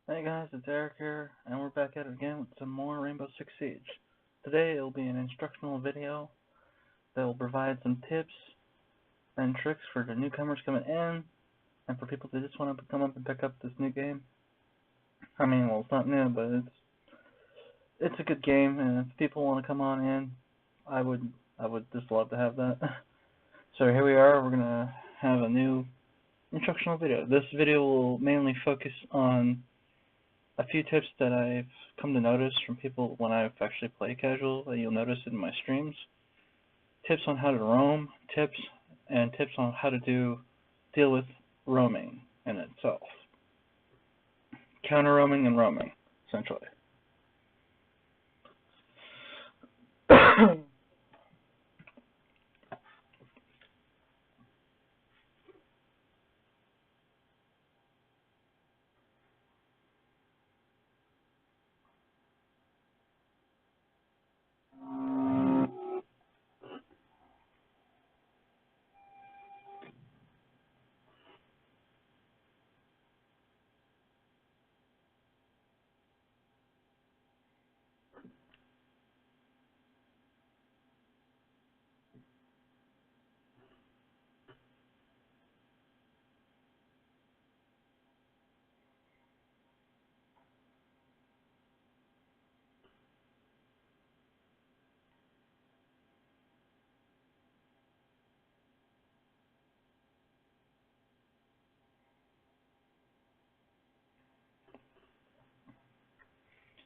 Hey guys, it's Eric here, and we're back at it again with some more Rainbow Six Siege. Today it'll be an instructional video that will provide some tips and tricks for the newcomers coming in, and for people that just want to come up and pick up this new game. I mean, well, it's not new, but it's a good game, and if people want to come on in, I would just love to have that. So here we are, we're gonna have a new instructional video. This video will mainly focus on a few tips that I've come to notice from people when I've actually played casual that you'll notice in my streams. Tips on how to roam, tips on how to deal with roaming in itself. Counter roaming and roaming, essentially.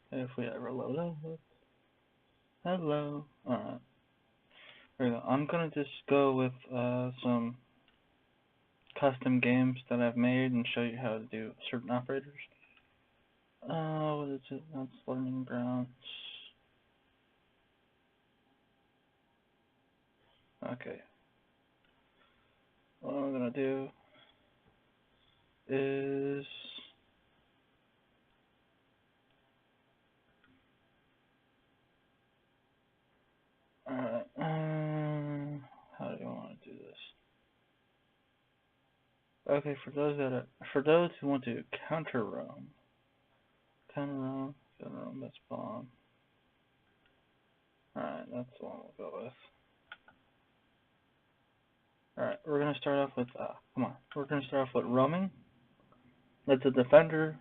If we ever load up. Hello. Alright. Here we go. I'm gonna just go with some custom games that I've made and show you how to do certain operators. What is it? That's Learning Grounds. Okay. What I'm gonna do is alright, how do you want to do this? Okay, for those who want to counter roam, that's bomb. Alright, that's the one we'll go with. Alright, we're gonna start off with we're gonna start off with roaming. That's a defender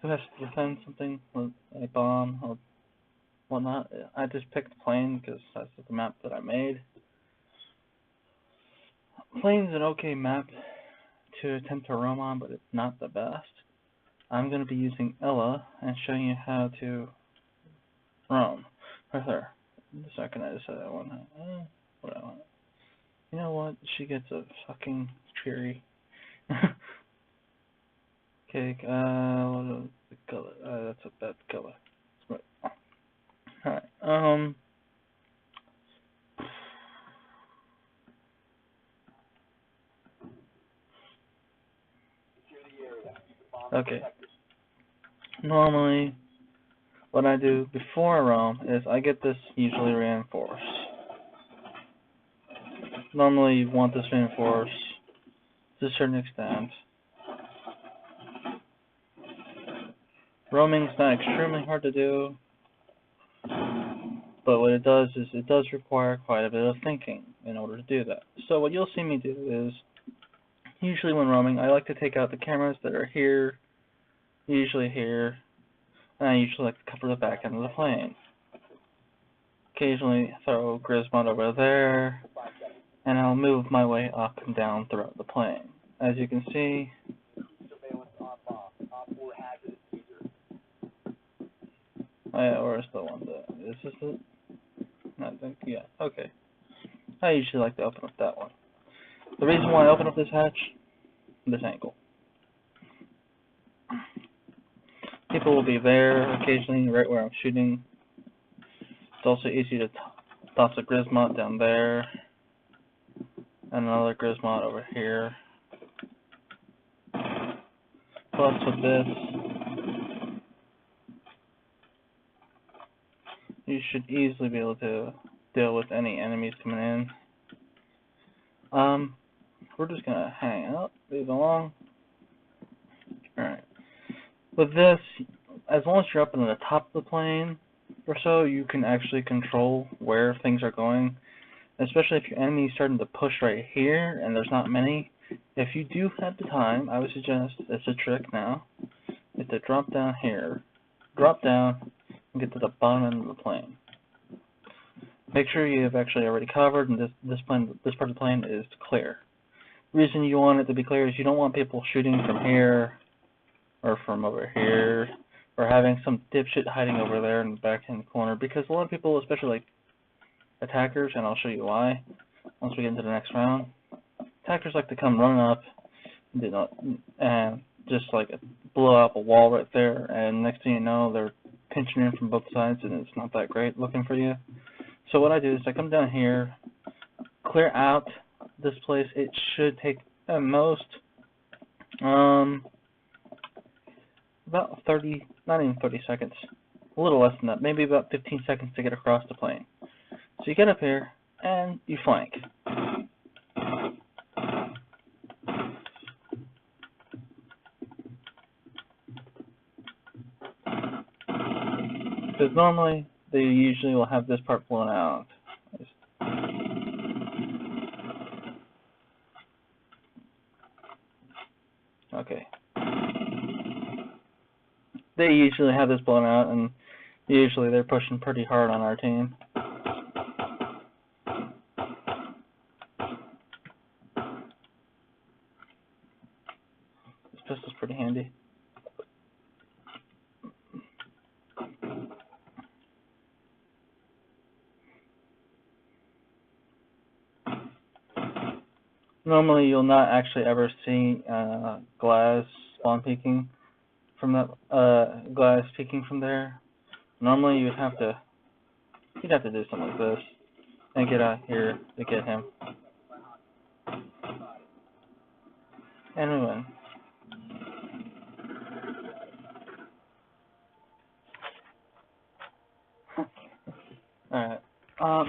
who has to defend something with a bomb or whatnot. I just picked plane because that's the map that I made. Plane's an okay map to attempt to roam on, but it's not the best. I'm going to be using Ella and showing you how to roam. Right there. The second I decided I want what I want. You know what? She gets a fucking cherry. Okay, what is the color? That's a bad color. Alright, okay. Normally, what I do before I roam is I get this usually reinforced. Normally you want this reinforced to a certain extent. Roaming is not extremely hard to do, but what it does is it does require quite a bit of thinking in order to do that. So what you'll see me do is, usually when roaming, I like to take out the cameras that are here, usually here, and I usually like to cover the back end of the plane. Occasionally throw Grismod over there, and I'll move my way up and down throughout the plane. As you can see, where's the one that, is this it? I think, yeah, okay. I usually like to open up that one. The reason why I open up this hatch, this angle. People will be there occasionally, right where I'm shooting. It's also easy to toss a Grismod down there, and another Grismod over here. Plus with this, you should easily be able to deal with any enemies coming in. We're just gonna hang out, leave along. Alright. With this, as long as you're up in the top of the plane or so, you can actually control where things are going. Especially if your enemy is starting to push right here and there's not many. If you do have the time, I would suggest, it's a trick now, is to drop down here. Drop down and get to the bottom end of the plane. Make sure you have actually already covered and this part of the plane is clear. The reason you want it to be clear is you don't want people shooting from here or from over here or having some dipshit hiding over there in the back hand corner, because a lot of people, especially like attackers, and I'll show you why once we get into the next round, attackers like to come running up and just like blow up a wall right there, and next thing you know they're pinching in from both sides and it's not that great looking for you. So what I do is I come down here, clear out this place. It should take at most about 30, not even 30 seconds, a little less than that, maybe about 15 seconds to get across the plane. So you get up here and you flank. Because normally they usually will have this part blown out. Okay. They usually have this blown out, and usually they're pushing pretty hard on our team. This pistol's pretty handy. Normally you'll not actually ever see glass spawn peeking from that glass peeking from there. Normally you'd have to do something like this and get out here to get him. And we win. Alright.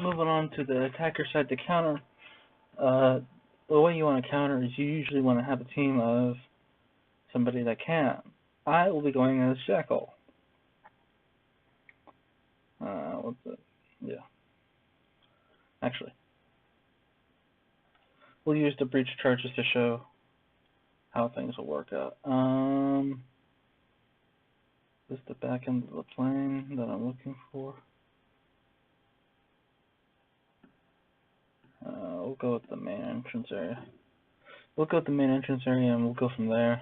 Moving on to the attacker side to counter. The way you want to counter is you usually want to have a team of somebody that can. I will be going as Jackal. What's it? Yeah. Actually, we'll use the breach charges to show how things will work out. This is the back end of the plane that I'm looking for. We'll go with the main entrance area. We'll go with the main entrance area and we'll go from there.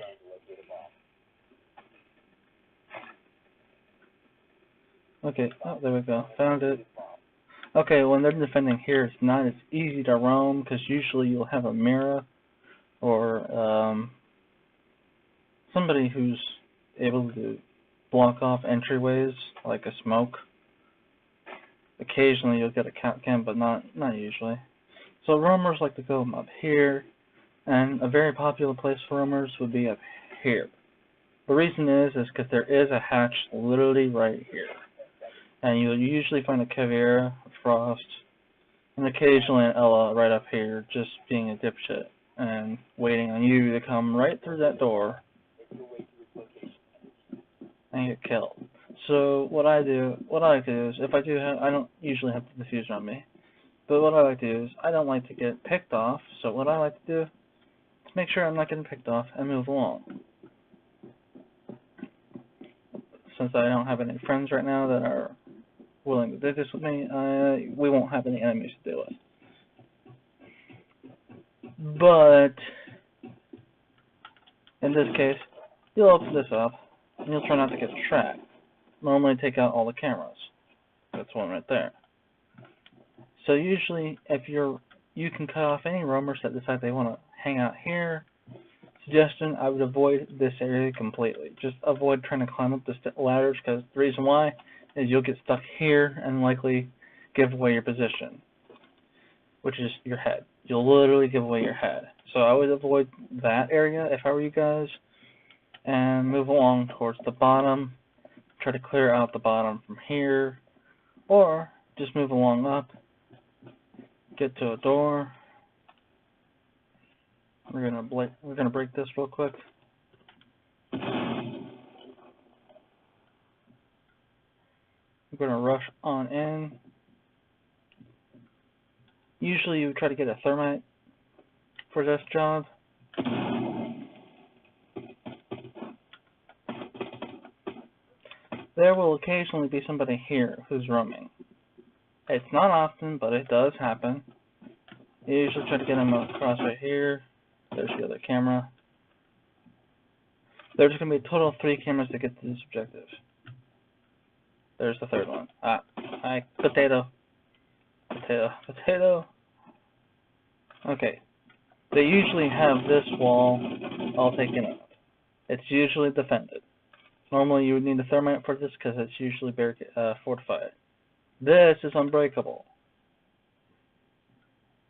Okay, oh, there we go. Found it. Okay, when they're defending here, it's not as easy to roam because usually you'll have a mirror or somebody who's able to block off entryways like a smoke. Occasionally you'll get a cap cam, but not usually. So roamers like to go up here, and a very popular place for roamers would be up here. The reason is because there is a hatch literally right here. And you'll usually find a Caveira, a Frost, and occasionally an Ella right up here, just being a dipshit and waiting on you to come right through that door and get killed. So what I like to do is, if I do have, I don't usually have the diffuser on me, but what I like to do is, I don't like to get picked off, so what I like to do is make sure I'm not getting picked off and move along. Since I don't have any friends right now that are willing to do this with me, we won't have any enemies to deal with. But in this case, you'll open this up and you'll try not to get tracked. Normally take out all the cameras. That's one right there. So usually if you can cut off any roamers that decide they want to hang out here. Suggestion, I would avoid this area completely. Just avoid trying to climb up the ladders, because the reason why is you'll get stuck here and likely give away your position, which is your head. You'll literally give away your head. So I would avoid that area if I were you guys, and move along towards the bottom. Try to clear out the bottom from here, or just move along up, get to a door. We're gonna break this real quick. going to rush on in. Usually you would try to get a thermite for this job. There will occasionally be somebody here who's roaming. It's not often, but it does happen. You usually try to get them across right here. There's the other camera. There's going to be a total of 3 cameras to get to this objective. There's the third one. Potato. Potato. Okay. They usually have this wall all taken up. It's usually defended. Normally you would need a thermite for this because it's usually fortified. This is unbreakable.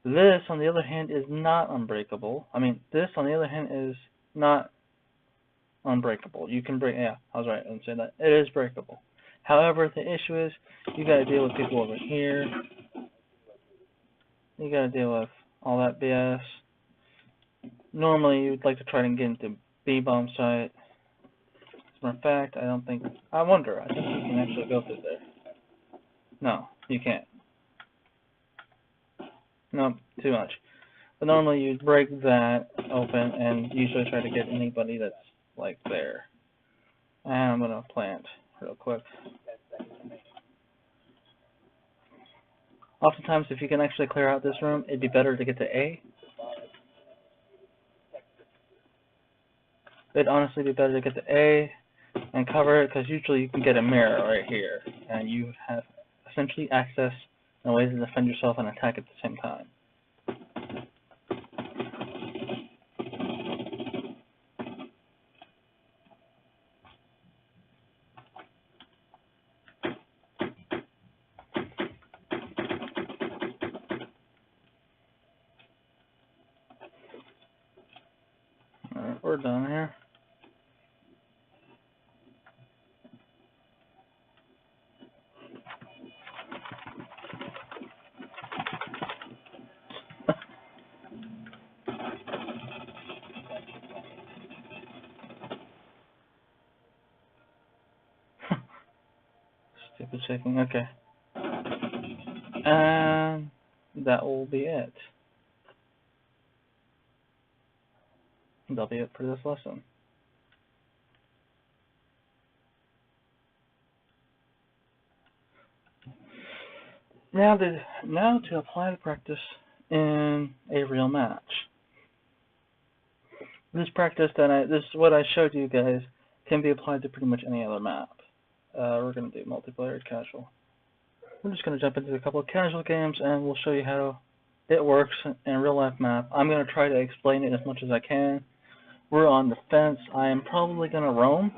This, on the other hand, is not unbreakable. This, on the other hand, is not unbreakable. You can break, yeah, I was right in saying that. It is breakable. However, the issue is, you gotta deal with people over here. You gotta deal with all that BS. Normally, you'd like to try to get into B-bomb site. As a matter of fact, I think you can actually go through there. No, you can't. No, too much. But normally you'd break that open and usually try to get anybody that's like there. And I'm going to plant real quick. Oftentimes, if you can actually clear out this room, it'd be better to get to A. It'd honestly be better to get to A and cover it, because usually you can get a mirror right here, and you have essentially access and a way to defend yourself and attack at the same time. Alright, we're done here. Stupid shaking, okay. And that will be it. That'll be it for this lesson. Now to apply the practice in a real match. This practice what I showed you guys can be applied to pretty much any other map. We're going to do multiplayer casual. We're just going to jump into a couple of casual games and we'll show you how it works in a real life map. I'm going to try to explain it as much as I can. We're on the fence. I am probably going to roam.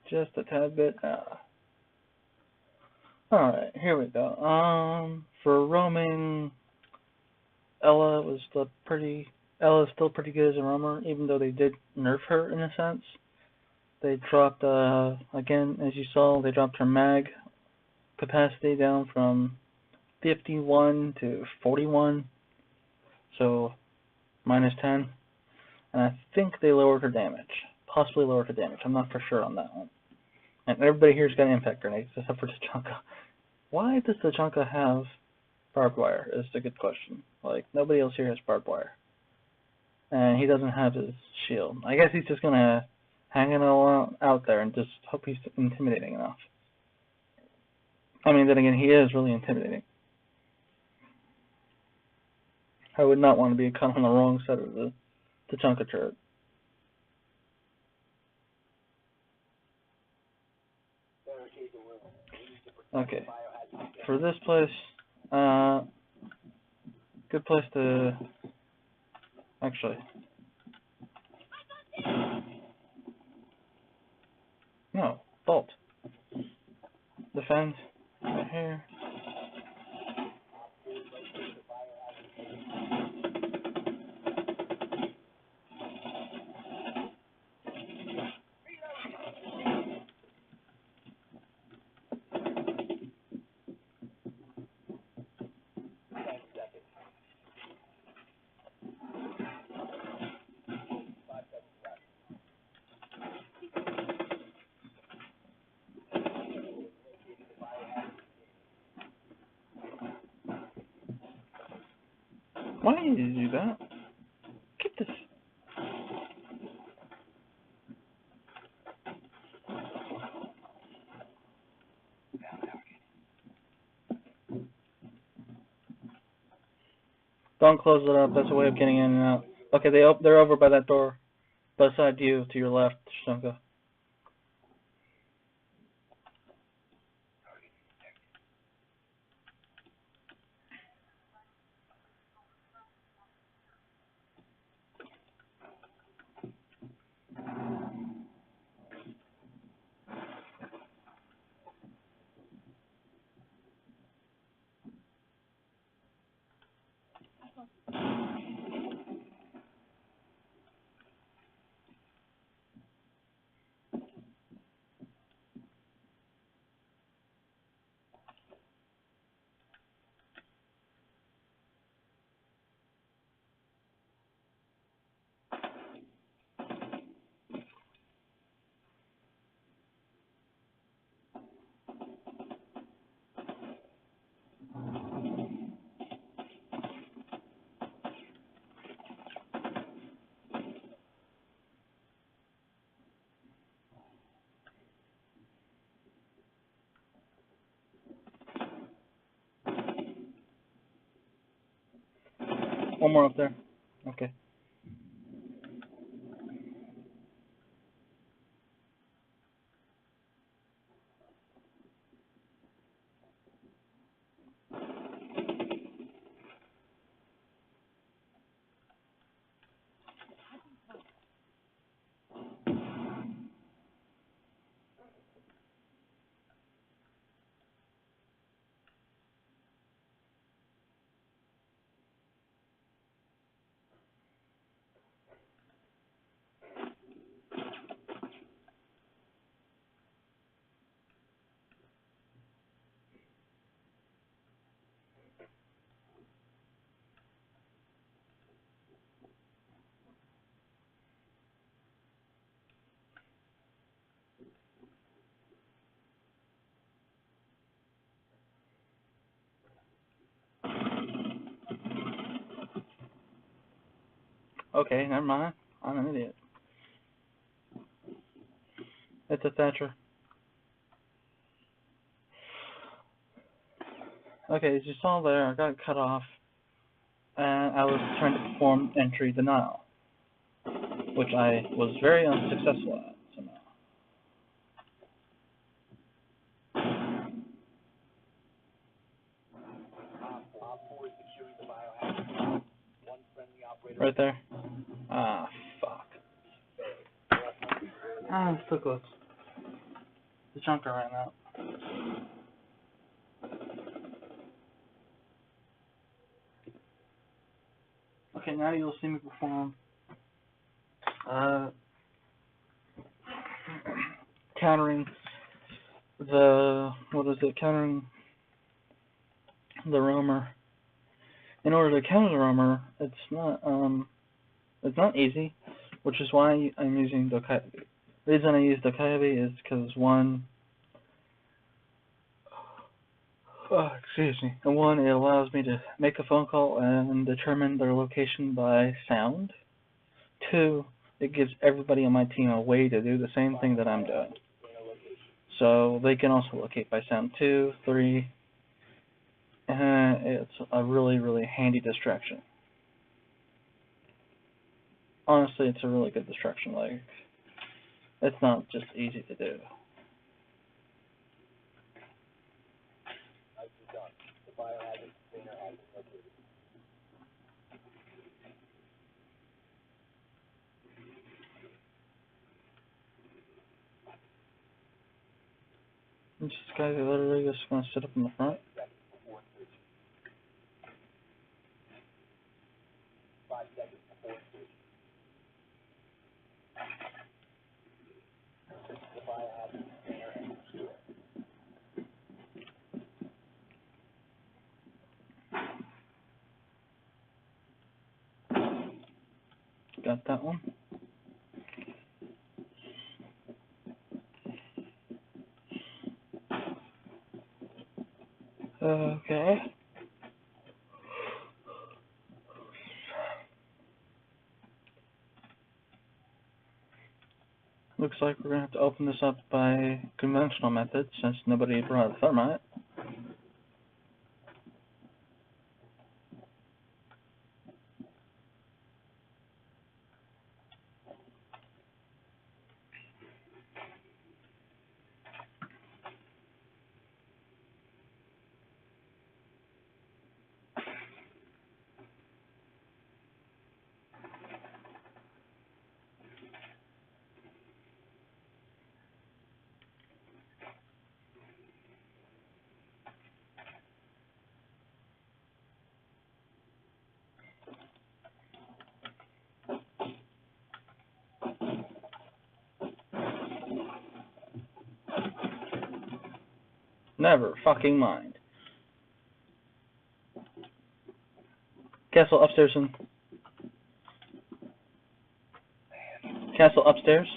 Just a tad bit. Alright, here we go. For roaming, Ella's still pretty good as a roamer, even though they did nerf her in a sense. They dropped, again, as you saw, they dropped her mag capacity down from 51 to 41, so minus 10. And I think they lowered her damage, possibly lowered her damage. I'm not for sure on that one. And everybody here's got impact grenades, except for Tachanka. Why does Tachanka have barbed wire? Is a good question. Like, nobody else here has barbed wire. And he doesn't have his shield. I guess he's just gonna hang it all out there and just hope he's intimidating enough. Then again, he is really intimidating. I would not want to be caught on the wrong side of the Tachanka turret. Okay, for this place, good place to, actually, no, bolt, defend, right here. Why did you do that? Get this. Don't close it up. That's a way of getting in and out. Okay, they're over by that door, beside you, to your left, Shunka. One more up there. Okay. Okay, never mind. I'm an idiot. It's a Thatcher. Okay, as you saw there, I got cut off, and I was trying to perform entry denial, which I was very unsuccessful at somehow. Right there. Ah, fuck. I'm still close. The chunker right now. Okay, now you'll see me perform countering countering the roamer. In order to counter the roamer, it's not easy, which is why I'm using Dokayabi. The reason I use Dokayabi is because one, it allows me to make a phone call and determine their location by sound. Two, it gives everybody on my team a way to do the same thing that I'm doing. So they can also locate by sound. 2, 3, it's a really, really handy distraction. Honestly, it's a really good distraction. Like, it's not just easy to do. This guy literally just going to sit up in the front. Got that one. Okay. looks like we're going to have to open this up by conventional methods since nobody brought a thermite. Never fucking mind. Castle upstairs and... Castle upstairs.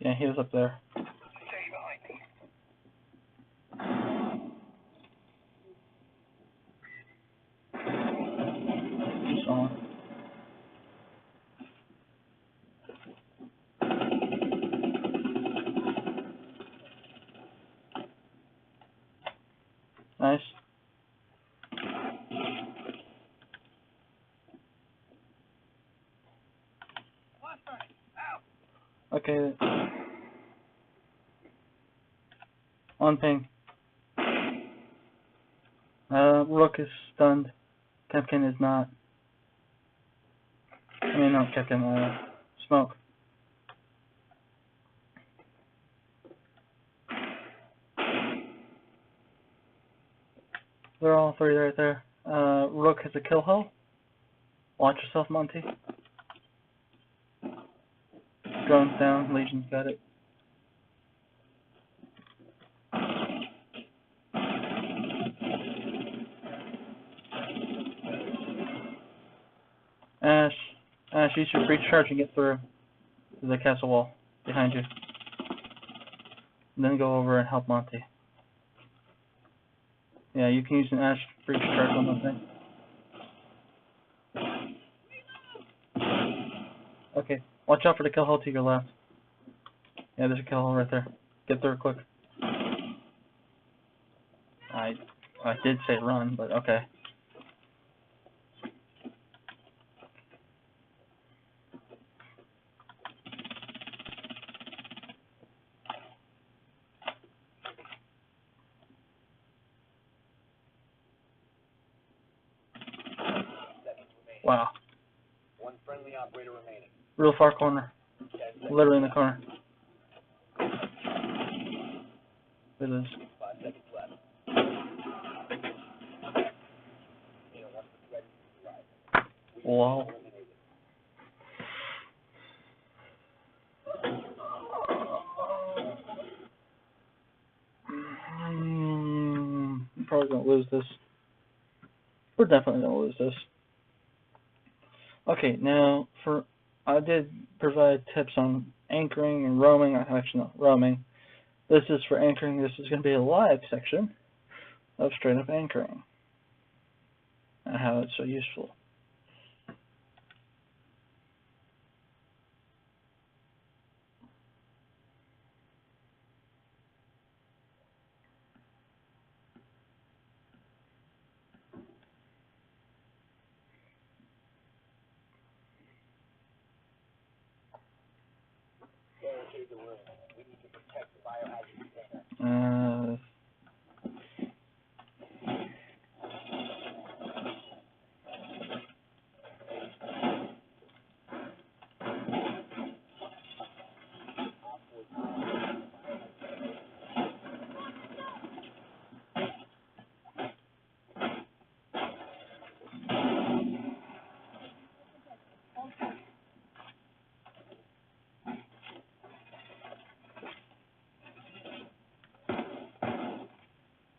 Yeah, he was up there. He's on. Nice. Okay. On ping. Rook is stunned. Kempkin is not. I mean, not Kempkin, Smoke. They're all three right there. Rook has a kill hole. Watch yourself, Monty. Drone's down. Legion's got it. Ash, use your breach charge and get through to the castle wall behind you. And then go over and help Monty. Yeah, you can use an Ash breach charge on that thing. Okay, watch out for the kill hole to your left. Yeah, there's a kill hole right there. Get through it quick. I did say run, but okay. Wow. One friendly operator remaining. Real far corner. Literally in the corner. It is. 5 seconds left. Wow. I'm probably gonna lose this. We're definitely gonna lose this. Okay, now I did provide tips on anchoring and roaming. Actually, no, roaming. This is for anchoring. This is going to be a live section of straight up anchoring and how it's so useful. We need to protect the biohazard container.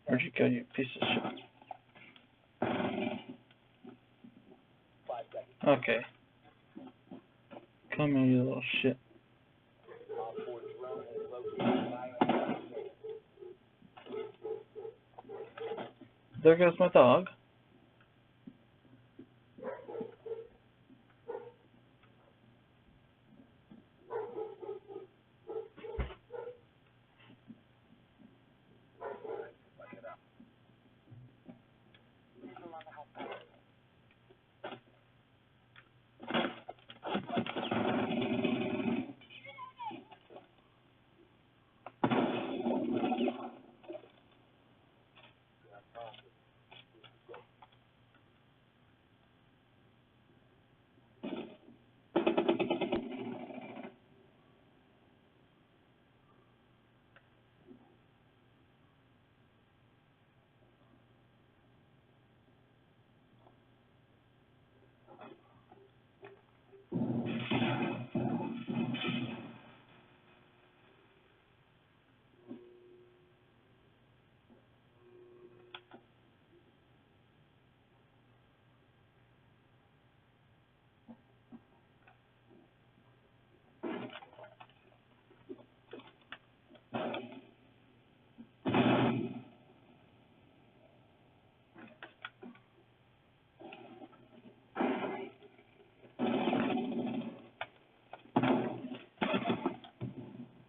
Where'd you go, you piece of shit? Okay. Come here, you little shit. There goes my dog.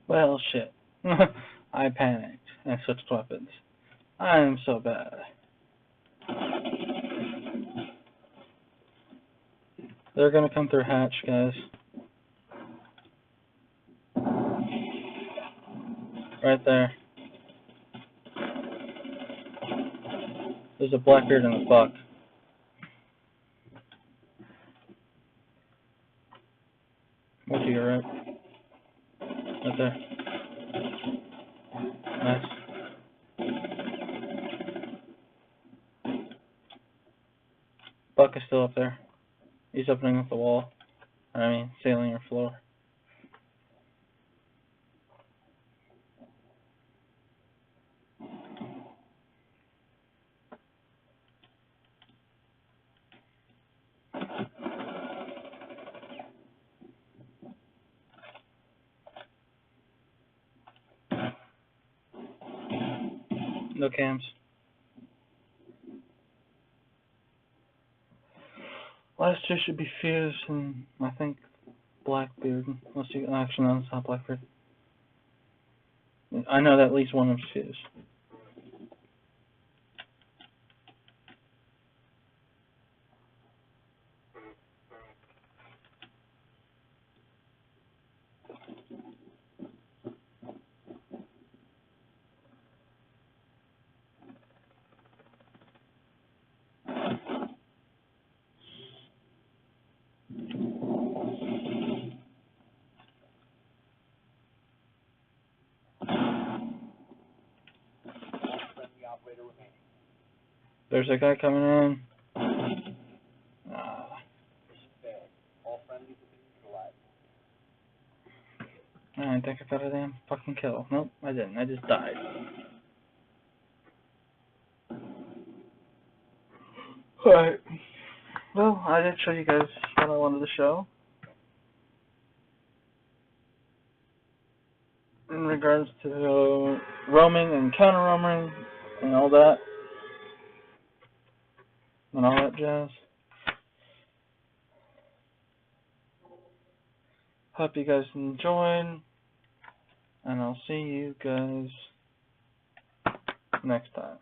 Well, shit. I panicked and switched weapons. I am so bad. They're gonna come through hatch, guys. Right there. There's a blackbeard and a buck. What to your right? Right there. Nice. Buck is still up there. He's opening up the wall. Ceiling or floor. No cams. Last two should be fused, and I think Blackbeard. Let's see. Actually, no, it's not Blackbeard. I know that at least one of them's fused. There's a guy coming in. I think I got a damn fucking kill. Nope, I didn't. I just died. Alright. Well, I did show you guys what I wanted to show. In regards to roaming and counter roaming and all that. And all that jazz. Hope you guys enjoyed. And I'll see you guys next time.